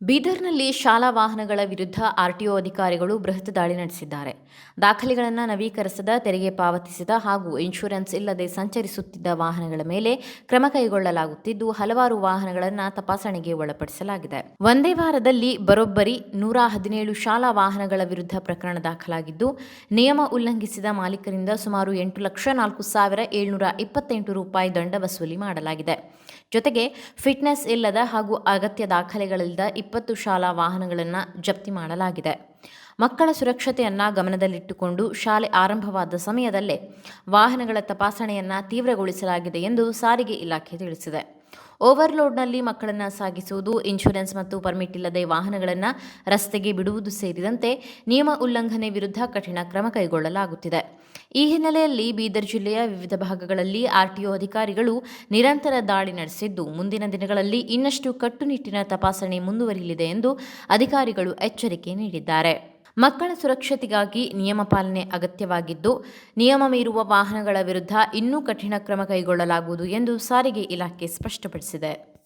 ಬೀದರ್‌ನಲ್ಲಿ ಶಾಲಾ ವಾಹನಗಳ ವಿರುದ್ಧ ಆರ್‌ಟಿಒ ಅಧಿಕಾರಿಗಳು ಬೃಹತ್ ದಾಳಿ ನಡೆಸಿದ್ದಾರೆ. ದಾಖಲೆಗಳನ್ನು ನವೀಕರಿಸದ, ತೆರಿಗೆ ಪಾವತಿಸದ ಹಾಗೂ ಇನ್ಶೂರೆನ್ಸ್ ಇಲ್ಲದೆ ಸಂಚರಿಸುತ್ತಿದ್ದ ವಾಹನಗಳ ಮೇಲೆ ಕ್ರಮ ಕೈಗೊಳ್ಳಲಾಗುತ್ತಿದ್ದು, ಹಲವಾರು ವಾಹನಗಳನ್ನು ತಪಾಸಣೆಗೆ ಒಳಪಡಿಸಲಾಗಿದೆ. ಒಂದೇ ವಾರದಲ್ಲಿ ಬರೋಬ್ಬರಿ 117 ಶಾಲಾ ವಾಹನಗಳ ವಿರುದ್ಧ ಪ್ರಕರಣ ದಾಖಲಾಗಿದ್ದು, ನಿಯಮ ಉಲ್ಲಂಘಿಸಿದ ಮಾಲೀಕರಿಂದ ಸುಮಾರು 8,04,728 ರೂಪಾಯಿ ದಂಡ ವಸೂಲಿ ಮಾಡಲಾಗಿದೆ. ಜೊತೆಗೆ ಫಿಟ್ನೆಸ್ ಇಲ್ಲದ ಹಾಗೂ ಅಗತ್ಯ ದಾಖಲೆಗಳಿಲ್ಲದ 20 ಶಾಲಾ ವಾಹನಗಳನ್ನು ಜಪ್ತಿ ಮಾಡಲಾಗಿದೆ. ಮಕ್ಕಳ ಸುರಕ್ಷತೆಯನ್ನು ಗಮನದಲ್ಲಿಟ್ಟುಕೊಂಡು ಶಾಲೆ ಆರಂಭವಾದ ಸಮಯದಲ್ಲೇ ವಾಹನಗಳ ತಪಾಸಣೆಯನ್ನು ತೀವ್ರಗೊಳಿಸಲಾಗಿದೆ ಎಂದು ಸಾರಿಗೆ ಇಲಾಖೆ ತಿಳಿಸಿದೆ. ಓವರ್ಲೋಡ್ನಲ್ಲಿ ಮಕ್ಕಳನ್ನು ಸಾಗಿಸುವುದು, ಇನ್ಶೂರೆನ್ಸ್ ಮತ್ತು ಪರ್ಮಿಟ್ ಇಲ್ಲದೆ ವಾಹನಗಳನ್ನು ರಸ್ತೆಗೆ ಬಿಡುವುದು ಸೇರಿದಂತೆ ನಿಯಮ ಉಲ್ಲಂಘನೆ ವಿರುದ್ಧ ಕಠಿಣ ಕ್ರಮ ಕೈಗೊಳ್ಳಲಾಗುತ್ತಿದೆ. ಈ ಹಿನ್ನೆಲೆಯಲ್ಲಿ ಬೀದರ್ ಜಿಲ್ಲೆಯ ವಿವಿಧ ಭಾಗಗಳಲ್ಲಿ ಆರ್‌ಟಿಒ ಅಧಿಕಾರಿಗಳು ನಿರಂತರ ದಾಳಿ ನಡೆಸಿದ್ದು, ಮುಂದಿನ ದಿನಗಳಲ್ಲಿ ಇನ್ನಷ್ಟು ಕಟ್ಟುನಿಟ್ಟಿನ ತಪಾಸಣೆ ಮುಂದುವರಿಯಲಿದೆ ಎಂದು ಅಧಿಕಾರಿಗಳು ಎಚ್ಚರಿಕೆ ನೀಡಿದ್ದಾರೆ. ಮಕ್ಕಳ ಸುರಕ್ಷತೆಗಾಗಿ ನಿಯಮ ಪಾಲನೆ ಅಗತ್ಯವಾಗಿದ್ದು, ನಿಯಮ ಮೀರುವ ವಾಹನಗಳ ವಿರುದ್ಧ ಇನ್ನೂ ಕಠಿಣ ಕ್ರಮ ಕೈಗೊಳ್ಳಲಾಗುವುದು ಎಂದು ಸಾರಿಗೆ ಇಲಾಖೆ ಸ್ಪಷ್ಟಪಡಿಸಿದೆ.